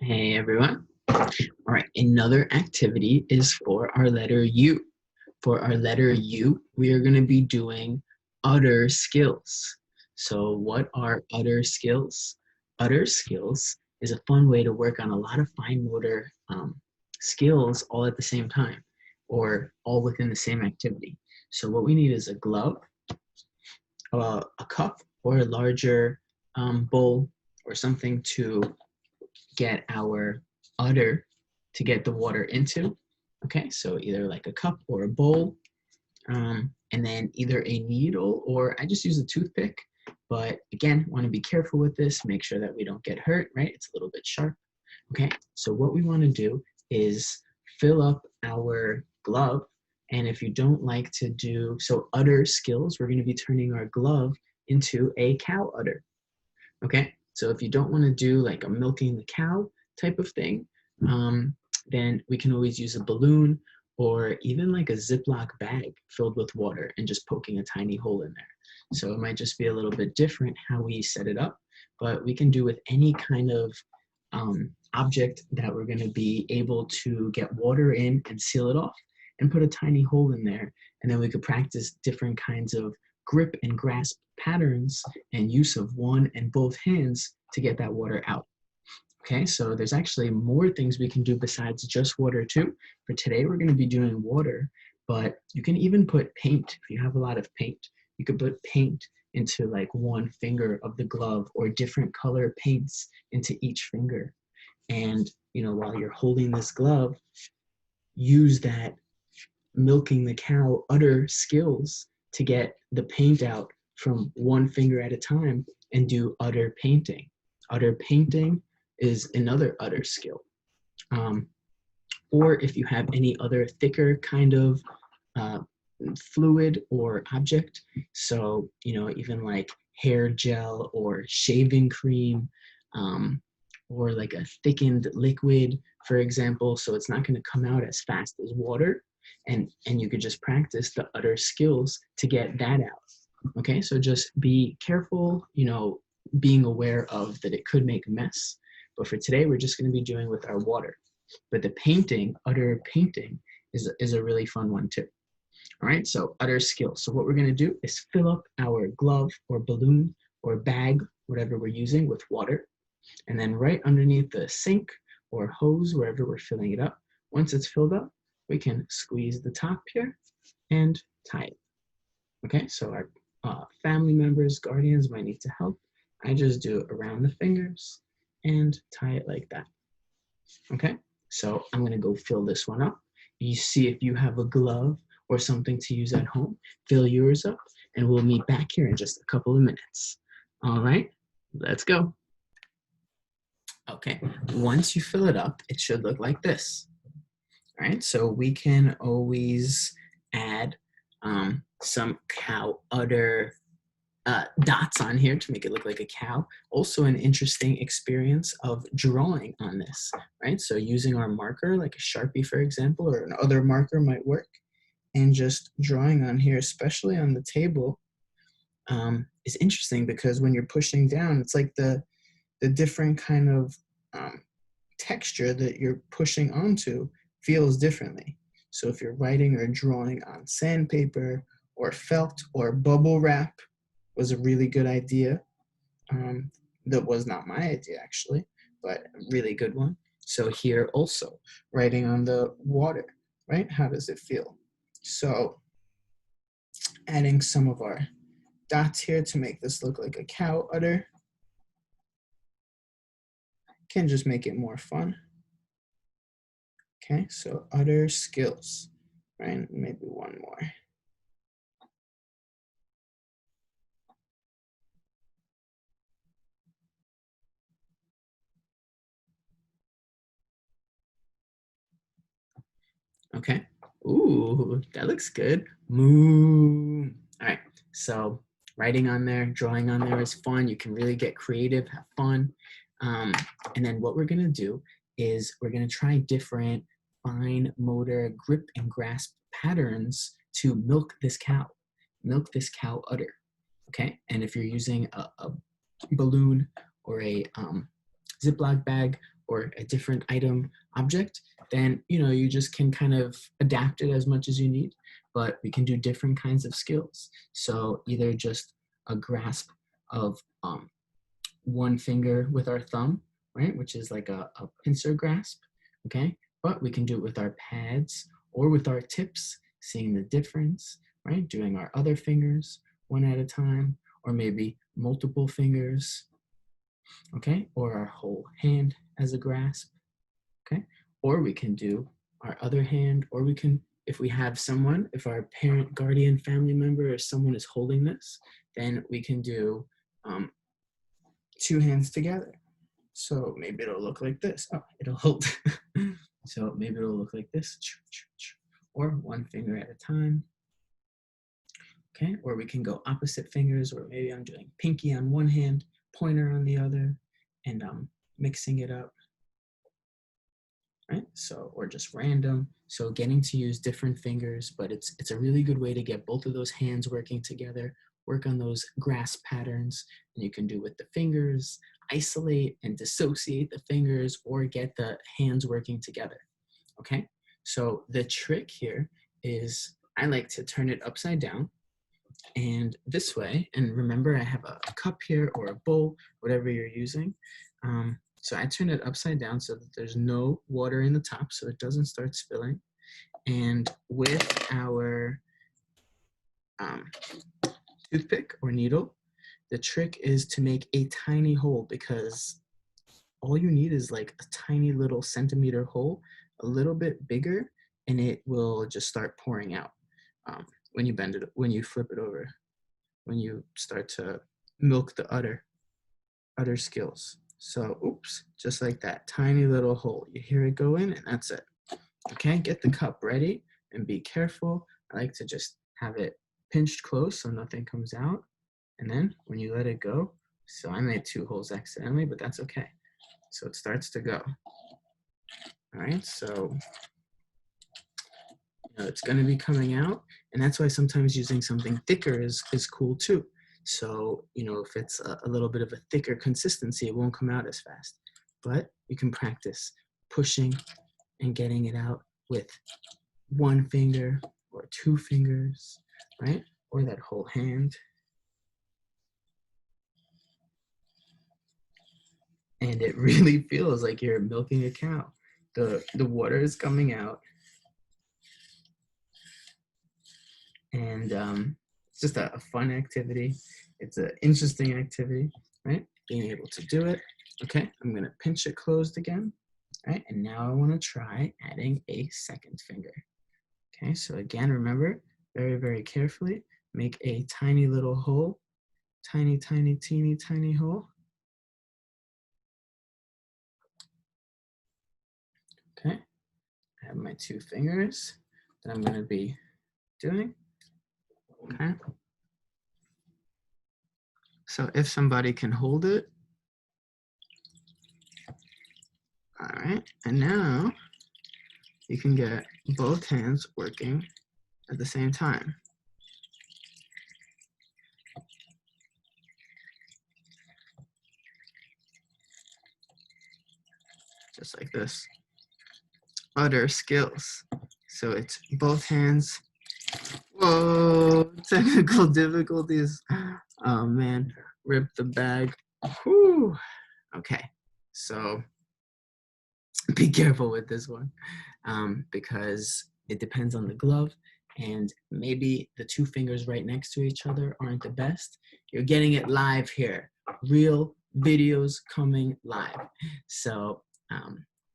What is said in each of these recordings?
Hey everyone. All right, another activity is for our letter U. For our letter U, we are going to be doing utter skills. So, what are utter skills? Utter skills is a fun way to work on a lot of fine motor skills all at the same time or all within the same activity. So, what we need is a glove, a cup, or a larger bowl or something to get our udder to get the water into. Okay, so either like a cup or a bowl, and then either a needle or I just use a toothpick. But again, want to be careful with this, make sure that we don't get hurt, right? It's a little bit sharp. Okay, so what we want to do is fill up our glove. And if you don't like to do so, udder skills, we're going to be turning our glove into a cow udder. Okay, so if you don't want to do like a milking the cow type of thing, then we can always use a balloon or even like a Ziploc bag filled with water and just poking a tiny hole in there. So it might just be a little bit different how we set it up, but we can do with any kind of object that we're going to be able to get water in and seal it off and put a tiny hole in there. And then we could practice different kinds of grip and grasp patterns and use of one and both hands to get that water out. Okay, so there's actually more things we can do besides just water too. For today, we're going to be doing water, but you can even put paint. If you have a lot of paint, you could put paint into like one finger of the glove or different color paints into each finger. And, while you're holding this glove, use that milking the cow udder skills to get the paint out from one finger at a time and do udder painting. Udder painting is another udder skill. Or if you have any other thicker kind of fluid or object, so, even like hair gel or shaving cream, or like a thickened liquid, for example, so it's not going to come out as fast as water, and you could just practice the udder skills to get that out. Okay, so just be careful, being aware of that it could make a mess. But for today, we're just going to be doing with our water. But the painting, udder painting, is a really fun one too. All right, so udder skills. So what we're going to do is fill up our glove or balloon or bag, whatever we're using, with water. And then right underneath the sink or hose, wherever we're filling it up, once it's filled up, we can squeeze the top here and tie it. Okay, so our family members, guardians might need to help. I just do it around the fingers and tie it like that. Okay, so I'm going to go fill this one up. You see if you have a glove or something to use at home, fill yours up, and we'll meet back here in just a couple of minutes. All right, let's go. Okay, once you fill it up, it should look like this. All right, so we can always add some cow udder dots on here to make it look like a cow. Also an interesting experience of drawing on this, right? So using our marker, like a Sharpie, for example, or another marker might work, and just drawing on here, especially on the table, is interesting because when you're pushing down, it's like the different kind of texture that you're pushing onto feels differently. So if you're writing or drawing on sandpaper or felt or bubble wrap, was a really good idea. That was not my idea actually, but a really good one. So here also, writing on the water, right? How does it feel? So adding some of our dots here to make this look like a cow udder can just make it more fun. Okay, so udder skills, right? Maybe one more. Okay. Ooh, that looks good. Moo. All right. So writing on there, drawing on there is fun. You can really get creative, have fun. And then what we're going to do is we're going to try different fine motor grip and grasp patterns to milk this cow udder. Okay. And if you're using a balloon or a Ziploc bag or a different item object, then you just can kind of adapt it as much as you need. But we can do different kinds of skills. So either just a grasp of one finger with our thumb, right, which is like a pincer grasp, okay? But we can do it with our pads or with our tips, seeing the difference, right? Doing our other fingers one at a time, or maybe multiple fingers, okay? Or our whole hand as a grasp, okay? Or we can do our other hand, or we can, if we have someone, if our parent, guardian, family member, or someone is holding this, then we can do two hands together. So maybe it'll look like this. Oh, it'll hold. So maybe it'll look like this. Or one finger at a time. Okay, or we can go opposite fingers, or maybe I'm doing pinky on one hand, pointer on the other, and mixing it up. Right? So, or just random. So getting to use different fingers, but it's a really good way to get both of those hands working together, work on those grasp patterns, and you can do with the fingers, isolate and dissociate the fingers, or get the hands working together. Okay, so the trick here is I like to turn it upside down and this way, and remember I have a cup here or a bowl, whatever you're using. So I turn it upside down so that there's no water in the top so it doesn't start spilling. And with our toothpick or needle, the trick is to make a tiny hole, because all you need is like a tiny little centimeter hole, a little bit bigger, and it will just start pouring out when you bend it, when you flip it over, when you start to milk the udder skills. So, oops, just like that, tiny little hole. You hear it go in, and that's it. Okay, get the cup ready and be careful. I like to just have it pinched close so nothing comes out. And then when you let it go, so I made two holes accidentally, but that's okay. So it starts to go. All right, so it's going to be coming out, and that's why sometimes using something thicker is cool too. So, if it's a little bit of a thicker consistency, it won't come out as fast. But you can practice pushing and getting it out with one finger or two fingers, right? Or that whole hand. And it really feels like you're milking a cow. The water is coming out. And it's just a fun activity. It's an interesting activity, right? Being able to do it. Okay, I'm gonna pinch it closed again, right? And now I wanna try adding a second finger. Okay, so again, remember, very, very carefully, make a tiny little hole, tiny, tiny, teeny, tiny hole. Okay, I have my two fingers that I'm gonna be doing. Okay. So if somebody can hold it. All right, and now you can get both hands working at the same time. Just like this. Udder skills. So it's both hands. Whoa, technical difficulties. Oh man, rip the bag. Whew. Okay, so be careful with this one because it depends on the glove, and maybe the two fingers right next to each other aren't the best. You're getting it live here. Real videos coming live. So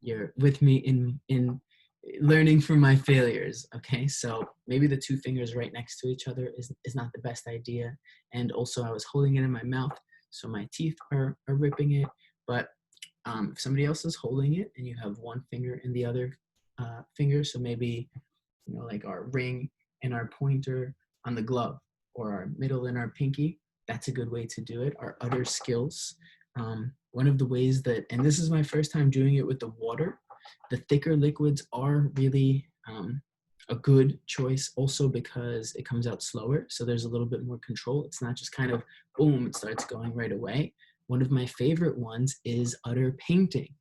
you're with me in learning from my failures. Okay, so maybe the two fingers right next to each other is not the best idea. And also I was holding it in my mouth, so my teeth are ripping it. But if somebody else is holding it and you have one finger in the other finger, so maybe like our ring and our pointer on the glove, or our middle and our pinky, that's a good way to do it. Our other skills. One of the ways that, and this is my first time doing it with the water, the thicker liquids are really a good choice also because it comes out slower. So there's a little bit more control. It's not just kind of boom, it starts going right away. One of my favorite ones is Udder Painting.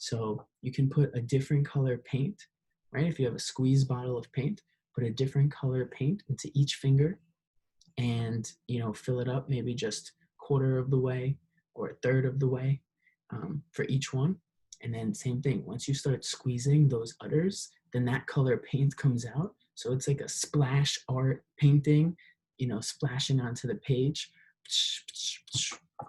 So you can put a different color paint, right? If you have a squeeze bottle of paint, put a different color paint into each finger and, fill it up maybe just quarter of the way or a third of the way for each one. And then same thing, once you start squeezing those udders, then that color paint comes out. So it's like a splash art painting, splashing onto the page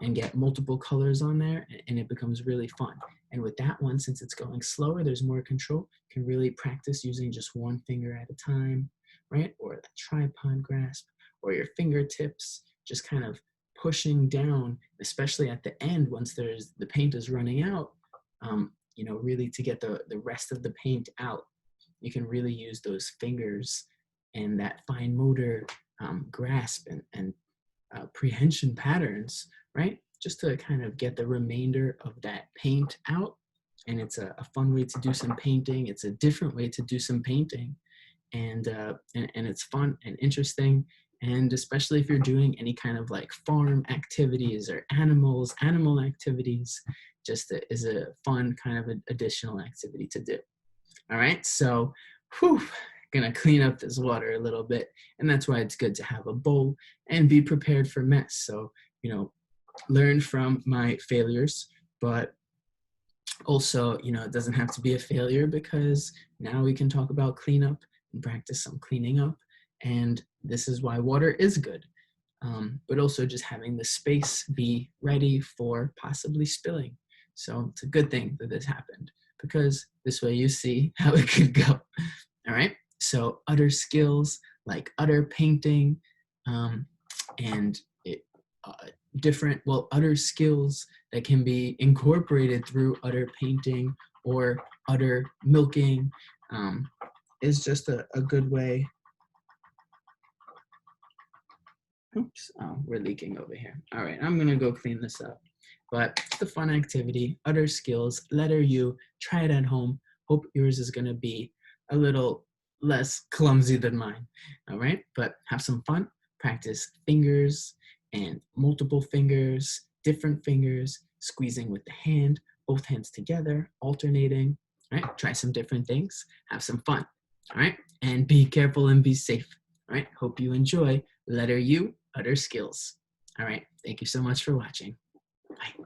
and get multiple colors on there, and it becomes really fun. And with that one, since it's going slower, there's more control. You can really practice using just one finger at a time, right? Or the tripod grasp, or your fingertips, just kind of pushing down, especially at the end once the paint is running out, really to get the rest of the paint out. You can really use those fingers and that fine motor grasp and prehension patterns, right? Just to kind of get the remainder of that paint out. And it's a fun way to do some painting. It's a different way to do some painting. And it's fun and interesting. And especially if you're doing any kind of like farm activities or animal activities, just is a fun kind of an additional activity to do. All right, so gonna clean up this water a little bit, and that's why it's good to have a bowl and be prepared for mess. So, learn from my failures, but also, it doesn't have to be a failure, because now we can talk about cleanup and practice some cleaning up. And this is why water is good. But also just having the space be ready for possibly spilling. So it's a good thing that this happened, because this way you see how it could go. All right. So udder skills like udder painting and udder skills that can be incorporated through udder painting or udder milking is just a good way. Oops, we're leaking over here. All right, I'm gonna go clean this up. But it's a fun activity, udder skills, letter U, try it at home. Hope yours is gonna be a little less clumsy than mine, all right? But have some fun, practice fingers and multiple fingers, different fingers, squeezing with the hand, both hands together, alternating, all right? Try some different things, have some fun, all right? And be careful and be safe, all right? Hope you enjoy letter U, udder skills. All right, thank you so much for watching. Bye.